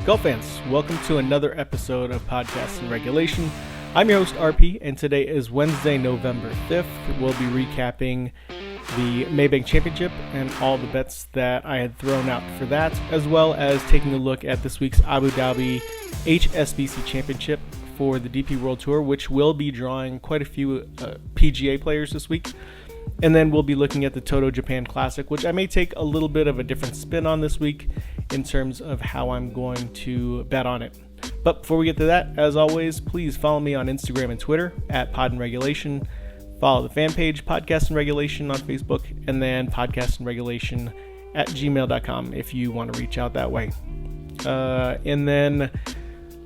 Golf fans, welcome to another episode of Podcasts in Regulation. I'm your host, RP, and today is Wednesday, November 5th. We'll be recapping the Maybank Championship and all the bets that I had thrown out for that, as well as taking a look at this week's Abu Dhabi HSBC Championship for the DP World Tour, which will be drawing quite a few PGA players this week. And then we'll be looking at the Toto Japan Classic, which I may take a little bit of a different spin on this week in terms of how I'm going to bet on it. But before we get to that, as always, please follow me on Instagram and Twitter at Pod in Regulation. Follow the fan page, Podcast in Regulation on Facebook, and then podcastinregulation at gmail.com if you want to reach out that way. And then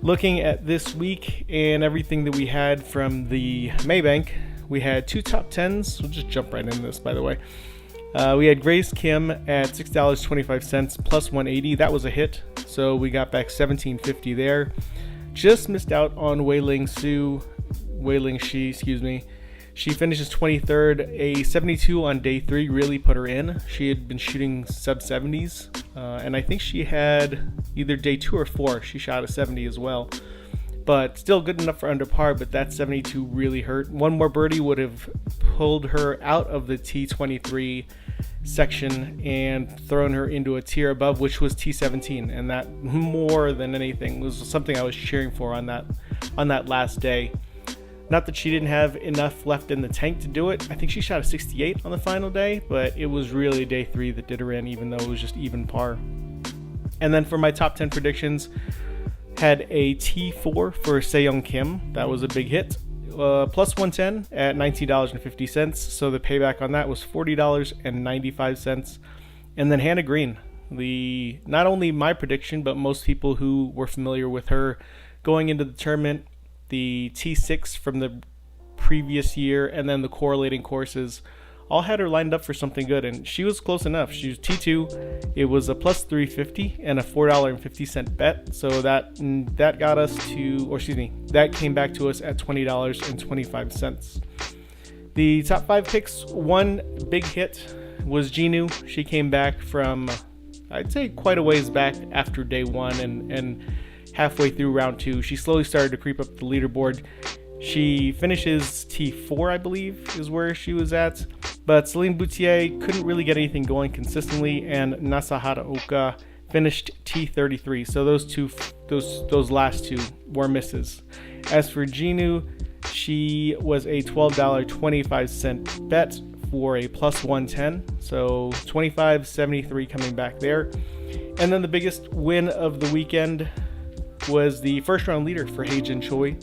looking at this week and everything that we had from the Maybank, we had two top 10s. We'll just jump right into this, by the way. We had Grace Kim at $6.25 plus 180. That was a hit, so we got back $17.50 there. Just missed out on Wei Ling Shi. She finishes 23rd. A 72 on day 3 really put her in. She had been shooting sub 70s, and I think she had either day 2 or 4. She shot a 70 as well. But still good enough for under par, but that 72 really hurt. One more birdie would have pulled her out of the T23 section and thrown her into a tier above, which was T17, and that more than anything was something I was cheering for on that last day. Not that she didn't have enough left in the tank to do it. I think she shot a 68 on the final day, but it was really day 3 that did her in, even though it was just even par. And then for my top 10 predictions, had a T4 for Seyoung Kim. That was a big hit. Plus 110 at $19.50. So the payback on that was $40.95. And then Hannah Green, not only my prediction, but most people who were familiar with her going into the tournament, the T6 from the previous year, and then the correlating courses, all had her lined up for something good, and she was close enough. She was T2. It was a plus 350 and a $4.50 bet, so that got us to, that came back to us at $20.25. The top 5 picks, one big hit was Ginu. She came back from, I'd say, quite a ways back after day 1 and halfway through round 2. She slowly started to creep up the leaderboard. She finishes T4, I believe, is where she was at. But Celine Boutier couldn't really get anything going consistently, and Nasahara Oka finished T33. So those last two were misses. As for Ginu, she was a $12.25 bet for a plus 110. So $25.73 coming back there. And then the biggest win of the weekend was the first round leader for Hae-Jin Choi.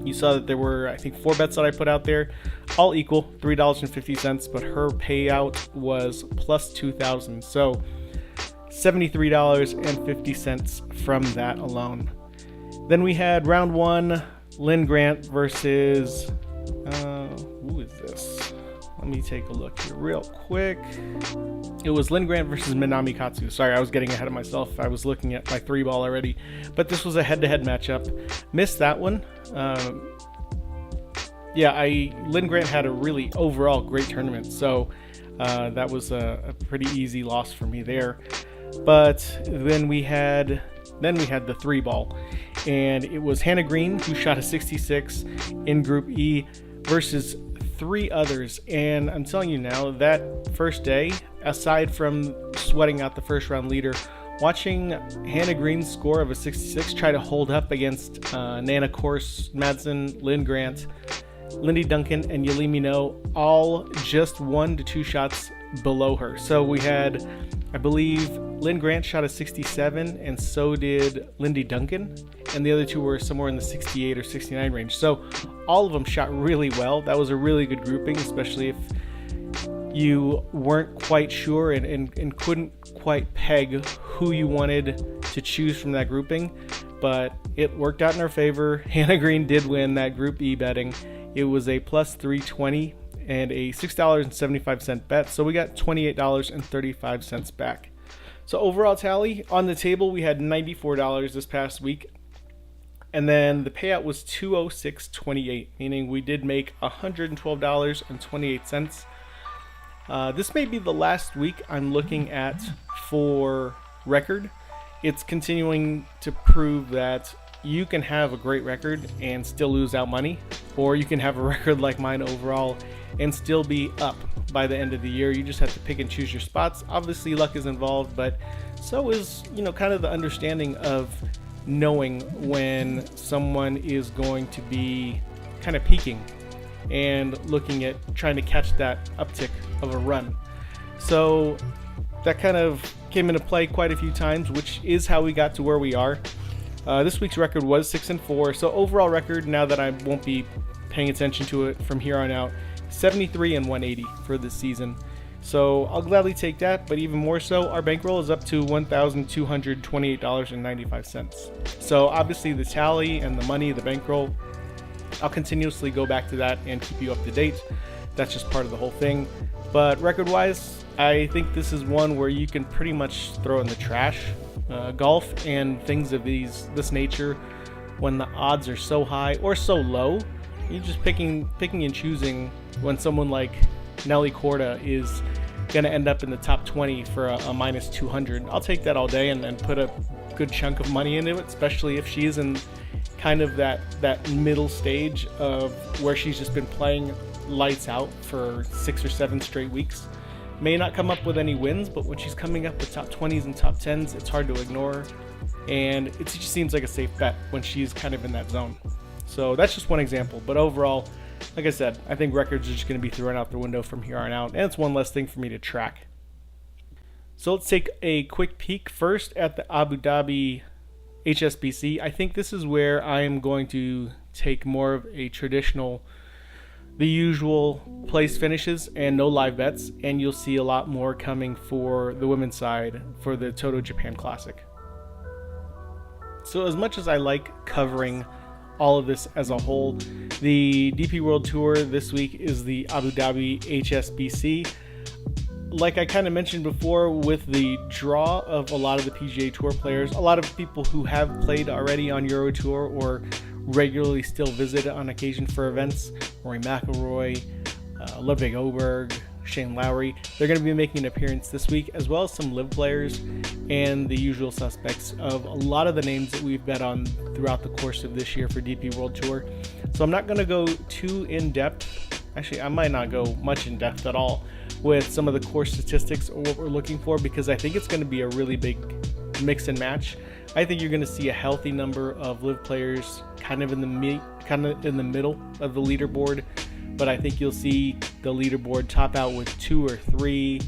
You saw that there were, I think, 4 bets that I put out there, all equal, $3.50, but her payout was plus $2,000, so $73.50 from that alone. Then we had round 1, Lynn Grant versus, who is this? Let me take a look here real quick. It was Lynn Grant versus Minami Katsu. Sorry, I was getting ahead of myself. I was looking at my 3-ball already. But this was a head-to-head matchup. Missed that one. Lynn Grant had a really overall great tournament. So that was a pretty easy loss for me there. But then we had the 3-ball. And it was Hannah Green, who shot a 66 in Group E, versus 3 others, and I'm telling you now, that first day, aside from sweating out the first round leader, watching Hannah Green's score of a 66 try to hold up against Nana Kors Madsen, Lynn Grant, Lindy Duncan, and Yelim Mino, all just 1 to 2 shots below her. So we had, I believe, Lynn Grant shot a 67, and so did Lindy Duncan, and the other 2 were somewhere in the 68 or 69 range. So all of them shot really well. That was a really good grouping, especially if you weren't quite sure and couldn't quite peg who you wanted to choose from that grouping. But it worked out in our favor. Hannah Green did win that Group E betting. It was a plus 320 and a $6.75 bet. So we got $28.35 back. So overall tally, on the table, we had $94 this past week. And then the payout was $206.28, meaning we did make $112.28. This may be the last week I'm looking at for record. it's continuing to prove that you can have a great record and still lose out money, or you can have a record like mine overall and still be up by the end of the year. You just have to pick and choose your spots. Obviously luck is involved, but so is, kind of the understanding of knowing when someone is going to be kind of peaking and looking at trying to catch that uptick of a run. So that kind of came into play quite a few times, which is how we got to where we are. This week's record was 6-4, so overall record, now that I won't be paying attention to it from here on out, 73 and 180 for this season. So I'll gladly take that, but even more so, our bankroll is up to $1,228.95. So obviously the tally and the money, the bankroll, I'll continuously go back to that and keep you up to date. That's just part of the whole thing. But record-wise, I think this is one where you can pretty much throw in the trash. Golf and things of this nature, when the odds are so high or so low, you're just picking and choosing when someone like Nelly Korda is going to end up in the top 20 for a minus 200. I'll take that all day and put a good chunk of money into it, especially if she's in kind of that middle stage of where she's just been playing lights out for 6 or 7 straight weeks. May not come up with any wins, but when she's coming up with top 20s and top 10s, it's hard to ignore her. And it just seems like a safe bet when she's kind of in that zone. So that's just one example. But overall, like I said, I think records are just going to be thrown out the window from here on out. And it's one less thing for me to track. So let's take a quick peek first at the Abu Dhabi HSBC. I think this is where I am going to take more of a traditional, the usual place finishes and no live bets, and you'll see a lot more coming for the women's side for the Toto Japan Classic. So as much as I like covering all of this as a whole, the DP World Tour this week is the Abu Dhabi HSBC. Like I kind of mentioned before, with the draw of a lot of the PGA Tour players, a lot of people who have played already on Euro Tour or regularly still visit on occasion for events, Rory McIlroy, Ludwig Oberg, Shane Lowry, they're going to be making an appearance this week, as well as some live players and the usual suspects of a lot of the names that we've bet on throughout the course of this year for DP World Tour. So I'm not going to go too in-depth. Actually, I might not go much in-depth at all with some of the course statistics or what we're looking for, because I think it's going to be a really big mix and match. I think you're going to see a healthy number of live players kind of in the middle of the leaderboard, but I think you'll see the leaderboard top out with 2 or 3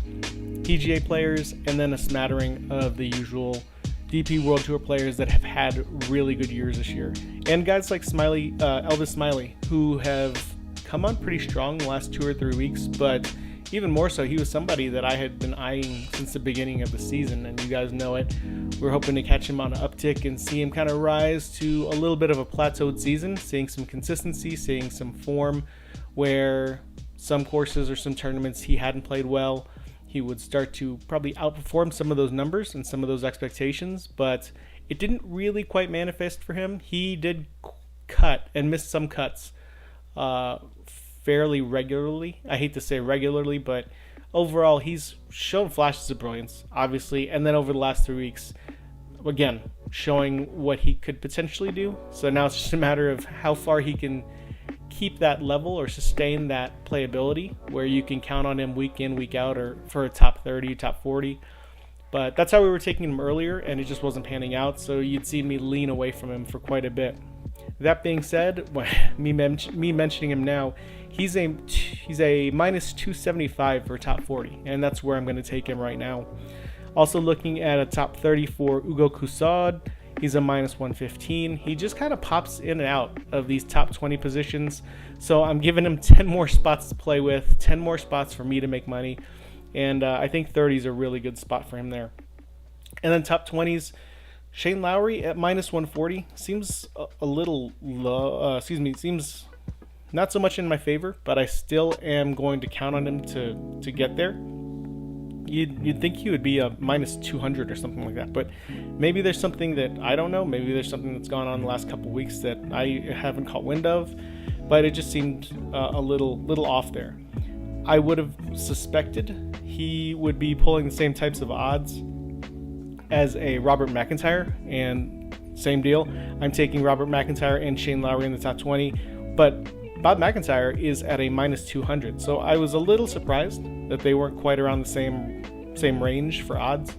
PGA players and then a smattering of the usual DP World Tour players that have had really good years this year. And guys like Elvis Smiley, who have come on pretty strong the last 2 or 3 weeks, but even more so, he was somebody that I had been eyeing since the beginning of the season, and you guys know it. We're hoping to catch him on an uptick and see him kind of rise to a little bit of a plateaued season, seeing some consistency, seeing some form where some courses or some tournaments he hadn't played well. He would start to probably outperform some of those numbers and some of those expectations, but it didn't really quite manifest for him. He did cut and miss some cuts fairly regularly. I hate to say regularly, but overall he's shown flashes of brilliance, obviously, and then over the last 3 weeks, again, showing what he could potentially do. So now it's just a matter of how far he can keep that level or sustain that playability where you can count on him week in, week out, or for a top 30, top 40. But that's how we were taking him earlier, and it just wasn't panning out, so you'd see me lean away from him for quite a bit. That being said, me mentioning him now, he's a minus 275 for top 40, and that's where I'm going to take him right now. Also looking at a top 30 for Hugo Coussaud, he's a minus 115. He just kind of pops in and out of these top 20 positions, so I'm giving him 10 more spots to play with, 10 more spots for me to make money, and I think 30 is a really good spot for him there. And then top 20s, Shane Lowry at minus 140 seems a little low. Seems not so much in my favor, but I still am going to count on him to get there. You'd think he would be a minus 200 or something like that, but maybe there's something that I don't know. Maybe there's something that's gone on the last couple of weeks that I haven't caught wind of, but it just seemed a little off there. I would have suspected he would be pulling the same types of odds as a Robert McIntyre, and same deal. I'm taking Robert McIntyre and Shane Lowry in the top 20, but Bob McIntyre is at a minus 200, so I was a little surprised that they weren't quite around the same range for odds.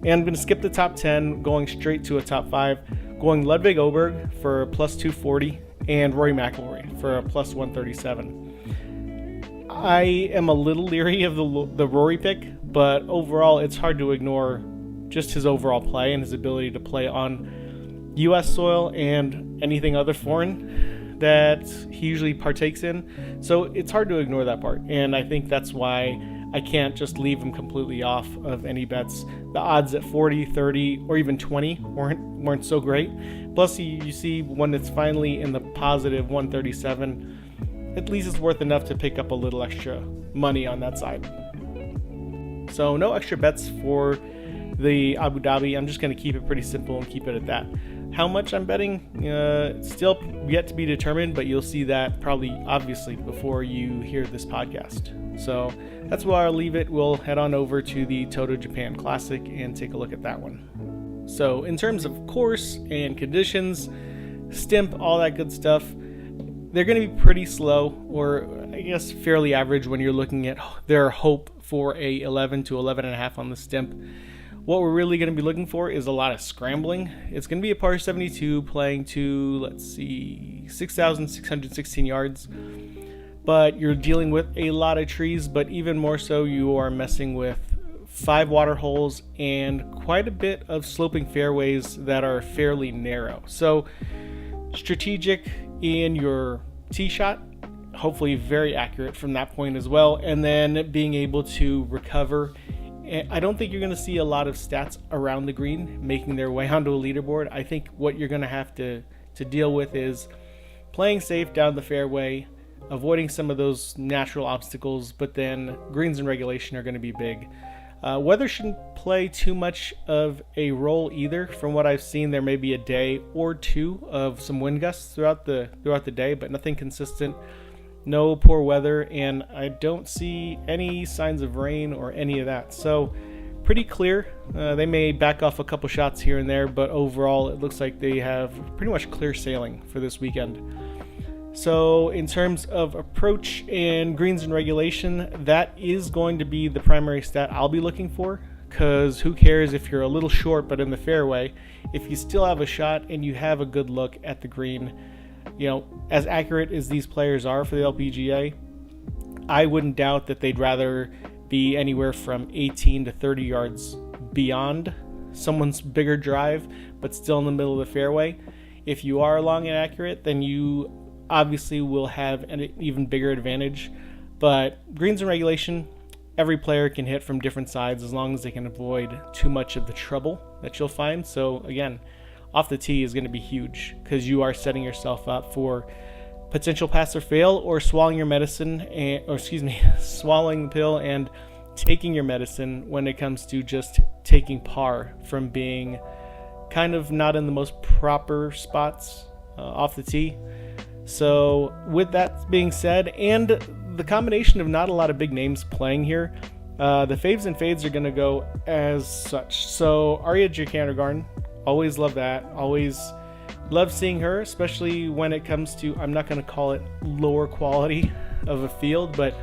And I'm going to skip the top 10, going straight to a top 5, going Ludwig Oberg for plus 240 and Rory McIlroy for a plus 137. I am a little leery of the Rory pick, but overall it's hard to ignore just his overall play and his ability to play on U.S. soil and anything other foreign that he usually partakes in. So it's hard to ignore that part, and I think that's why I can't just leave him completely off of any bets. The odds at 40, 30, or even 20 weren't so great. Plus, you see when it's finally in the positive 137, at least it's worth enough to pick up a little extra money on that side. So no extra bets for the Abu Dhabi. I'm just going to keep it pretty simple and keep it at that. How much I'm betting, still yet to be determined, but you'll see that probably obviously before you hear this podcast. So that's where I'll leave it. We'll head on over to the Toto Japan Classic and take a look at that one. So in terms of course and conditions, stimp, all that good stuff, they're going to be pretty slow, or I guess fairly average when you're looking at their hope for a 11 to 11.5 on the stimp. What we're really going to be looking for is a lot of scrambling. It's going to be a par 72 playing to, 6,616 yards. But you're dealing with a lot of trees, but even more so, you are messing with 5 water holes and quite a bit of sloping fairways that are fairly narrow. So strategic in your tee shot, hopefully very accurate from that point as well, and then being able to recover. I don't think you're going to see a lot of stats around the green making their way onto a leaderboard. I think what you're going to have to deal with is playing safe down the fairway, avoiding some of those natural obstacles, but then greens and regulation are going to be big. Weather shouldn't play too much of a role either. From what I've seen, there may be a day or two of some wind gusts throughout the day, but nothing consistent. No poor weather, and I don't see any signs of rain or any of that. So pretty clear. They may back off a couple shots here and there, but overall it looks like they have pretty much clear sailing for this weekend. So in terms of approach and greens and regulation, that is going to be the primary stat I'll be looking for, because who cares if you're a little short but in the fairway? If you still have a shot and you have a good look at the green, as accurate as these players are for the LPGA, I wouldn't doubt that they'd rather be anywhere from 18 to 30 yards beyond someone's bigger drive, but still in the middle of the fairway. If you are long and accurate, then you obviously will have an even bigger advantage. But greens and regulation, every player can hit from different sides as long as they can avoid too much of the trouble that you'll find. So again, off the tee is going to be huge, because you are setting yourself up for potential pass or fail, or swallowing the pill and taking your medicine when it comes to just taking par from being kind of not in the most proper spots off the tee. So with that being said, and the combination of not a lot of big names playing here, the faves and fades are going to go as such. So Arya Jaikaragaran, always love that. Always love seeing her, especially when it comes to, I'm not going to call it lower quality of a field, but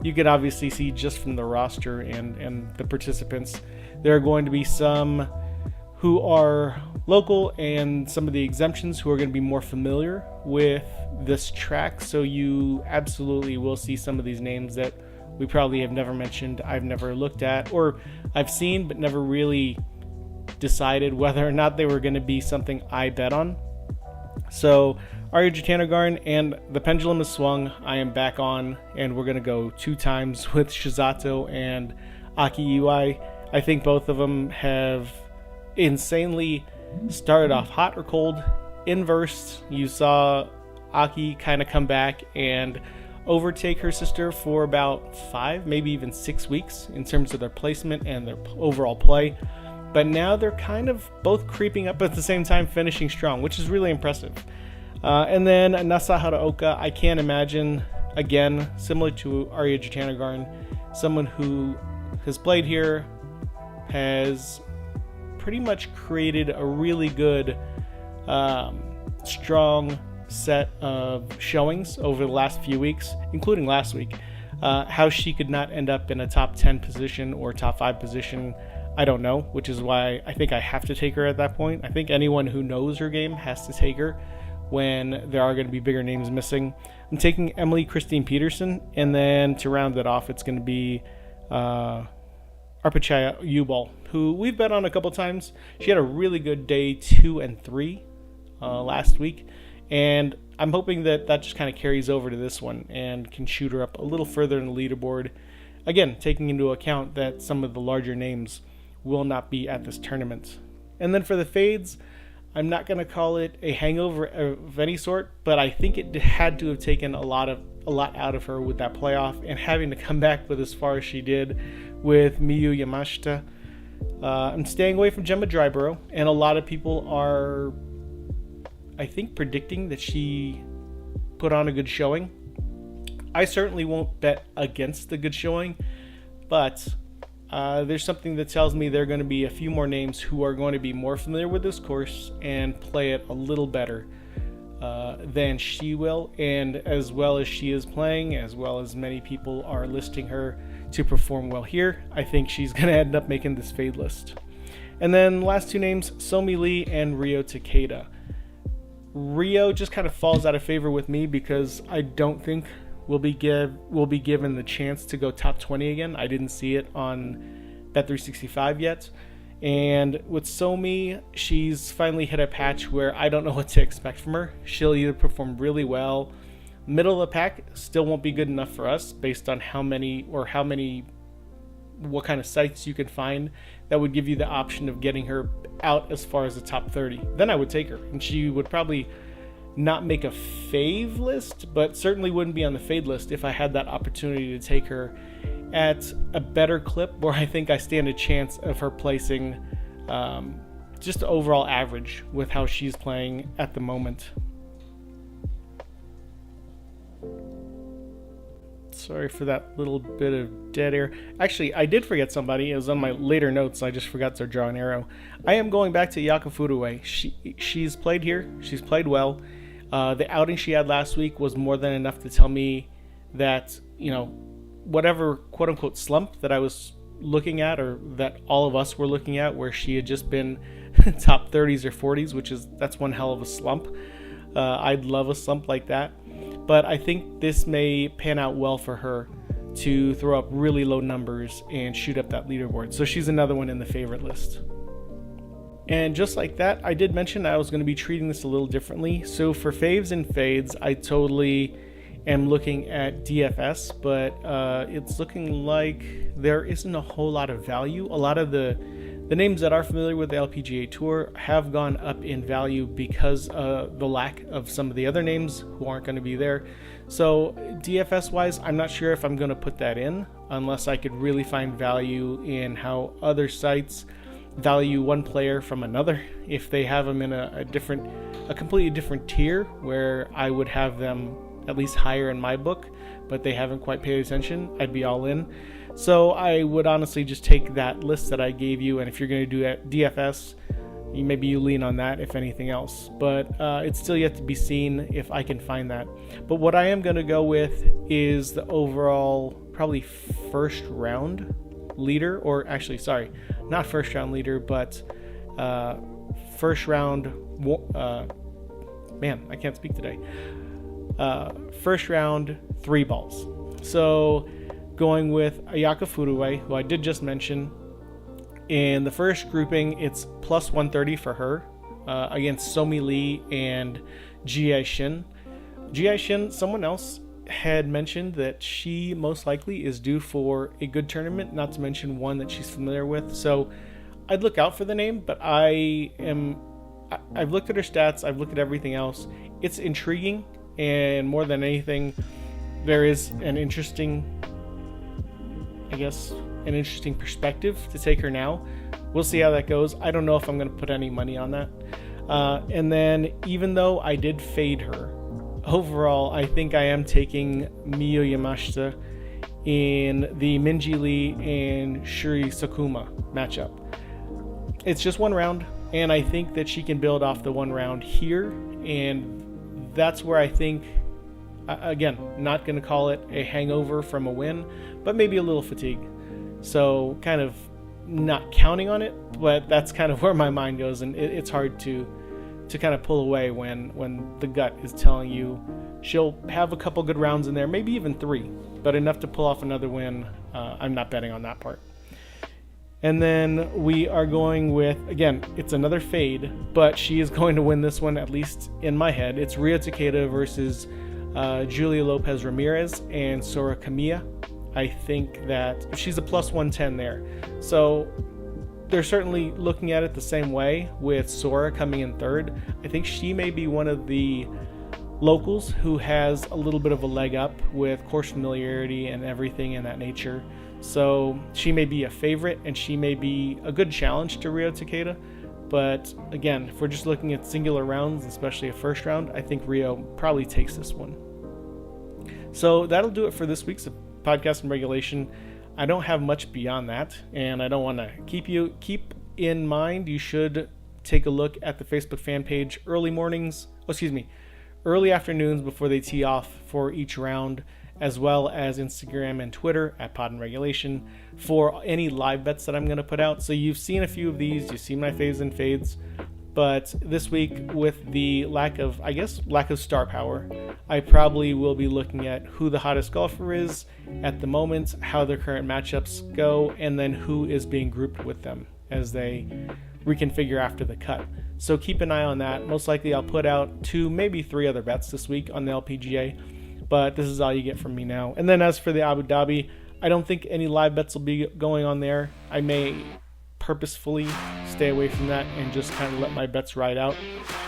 you could obviously see just from the roster and the participants, there are going to be some who are local and some of the exemptions who are going to be more familiar with this track. So you absolutely will see some of these names that we probably have never mentioned, I've never looked at, or I've seen but never really decided whether or not they were going to be something I bet on. So Arya Jaikaragaran, and the pendulum is swung. I am back on, and we're going to go 2 times with Shizato and Aki Iwai. I think both of them have insanely started off hot or cold. Inverse, you saw Aki kind of come back and overtake her sister for about 5, maybe even 6 weeks in terms of their placement and their overall play. But now they're kind of both creeping up at the same time, finishing strong, which is really impressive. And then Nasa Haraoka, I can't imagine, again, similar to Arya Jaikaragaran, someone who has played here, has pretty much created a really good, strong set of showings over the last few weeks, including last week. How she could not end up in a top 10 position or top 5 position, I don't know, which is why I think I have to take her at that point. I think anyone who knows her game has to take her when there are going to be bigger names missing. I'm taking Emily Christine Peterson, and then to round it off, it's going to be Arpachaya Ubal, who we've bet on a couple times. She had a really good day 2 and 3 last week, and I'm hoping that just kind of carries over to this one and can shoot her up a little further in the leaderboard. Again, taking into account that some of the larger names will not be at this tournament. And then for the fades, I'm not going to call it a hangover of any sort, but I think it had to have taken a lot out of her with that playoff and having to come back with as far as she did with Miyu Yamashita. I'm staying away from Gemma Dryborough, and a lot of people are, I think, predicting that she put on a good showing. I certainly won't bet against the good showing, but there's something that tells me there are going to be a few more names who are going to be more familiar with this course and play it a little better than she will. And as well as she is playing, as well as many people are listing her to perform well here, I think she's going to end up making this fade list. And then last two names, Somi Lee and Ryo Takeda. Ryo just kind of falls out of favor with me because I don't think will be given the chance to go top 20 again. I didn't see it on Bet365 yet. And with Somi, she's finally hit a patch where I don't know what to expect from her. She'll either perform really well. Middle of the pack still won't be good enough for us based on what kind of sites you can find that would give you the option of getting her out as far as the top 30. Then I would take her, and she would probably not make a fave list, but certainly wouldn't be on the fade list if I had that opportunity to take her at a better clip where I think I stand a chance of her placing just overall average with how she's playing at the moment. Sorry for that little bit of dead air. Actually, I did forget somebody. It was on my later notes. I just forgot to draw an arrow. I am going back to Ayaka Furue. She's played here. She's played well. The outing she had last week was more than enough to tell me that, whatever quote-unquote slump that I was looking at, or that all of us were looking at, where she had just been top 30s or 40s, that's one hell of a slump. I'd love a slump like that. But I think this may pan out well for her to throw up really low numbers and shoot up that leaderboard. So she's another one in the favorite list. And just like that, I did mention I was going to be treating this a little differently. So for faves and fades, I totally am looking at DFS, but it's looking like there isn't a whole lot of value. A lot of the names that are familiar with the LPGA Tour have gone up in value because the lack of some of the other names who aren't going to be there. So DFS-wise, I'm not sure if I'm going to put that in unless I could really find value in how other sites value one player from another. If they have them in a completely different tier where I would have them at least higher in my book, but they haven't quite paid attention, I'd be all in. So I would honestly just take that list that I gave you, and if you're going to do DFS, maybe you lean on that if anything else. But it's still yet to be seen if I can find that. But what I am going to go with is the overall probably first round leader, or actually, sorry, not first round leader, but first round, I can't speak today. First round 3 balls. So going with Ayaka Furue, who I did just mention. In the first grouping, it's plus 130 for her against Somi Lee and Ji Shin. Ji Shin, someone else had mentioned that she most likely is due for a good tournament, not to mention one that she's familiar with. So I'd look out for the name, but I've looked at her stats, I've looked at everything else. It's intriguing, and more than anything, there is an interesting perspective to take her now. We'll see how that goes. I don't know if I'm going to put any money on that. And then, even though I did fade her, overall, I think I am taking Miyu Yamashita in the Minji Lee and Shuri Sakuma matchup. it's just one round, and I think that she can build off the one round here, and that's where I think, again, not going to call it a hangover from a win, but maybe a little fatigue. So kind of not counting on it, but that's kind of where my mind goes, and it's hard to kind of pull away when the gut is telling you she'll have a couple good rounds in there, maybe even 3, but enough to pull off another win. I'm not betting on that part. And then we are going with, again, it's another fade, but she is going to win this one, at least in my head. It's Ryo Takeda versus Julia Lopez Ramirez and Sora Kamiya. I think that she's a plus 110 there. So they're certainly looking at it the same way, with Sora coming in third. I think she may be one of the locals who has a little bit of a leg up with course familiarity and everything in that nature. So she may be a favorite, and she may be a good challenge to Ryo Takeda. But again, if we're just looking at singular rounds, especially a first round, I think Ryo probably takes this one. So that'll do it for this week's Podcast and Regulation. I don't have much beyond that, and I don't want to keep in mind you should take a look at the Facebook fan page early afternoons before they tee off for each round, as well as Instagram and Twitter at Pod and Regulation for any live bets that I'm going to put out. So you've seen a few of these, you've seen my faves and fades, but this week, with the lack of star power, I probably will be looking at who the hottest golfer is at the moment, how their current matchups go, and then who is being grouped with them as they reconfigure after the cut. So keep an eye on that. Most likely I'll put out 2, maybe 3 other bets this week on the LPGA, but this is all you get from me now. And then as for the Abu Dhabi, I don't think any live bets will be going on there. I may purposefully stay away from that and just kind of let my bets ride out.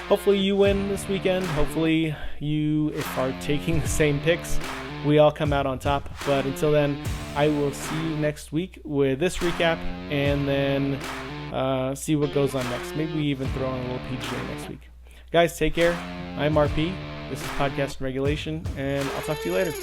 Hopefully you win this weekend. Hopefully you, if are taking the same picks, we all come out on top. But until then, I will see you next week with this recap, and then see what goes on next. Maybe we even throw on a little PGA next week. Guys, take care. I'm RP. This is Podcast and Regulation, and I'll talk to you later.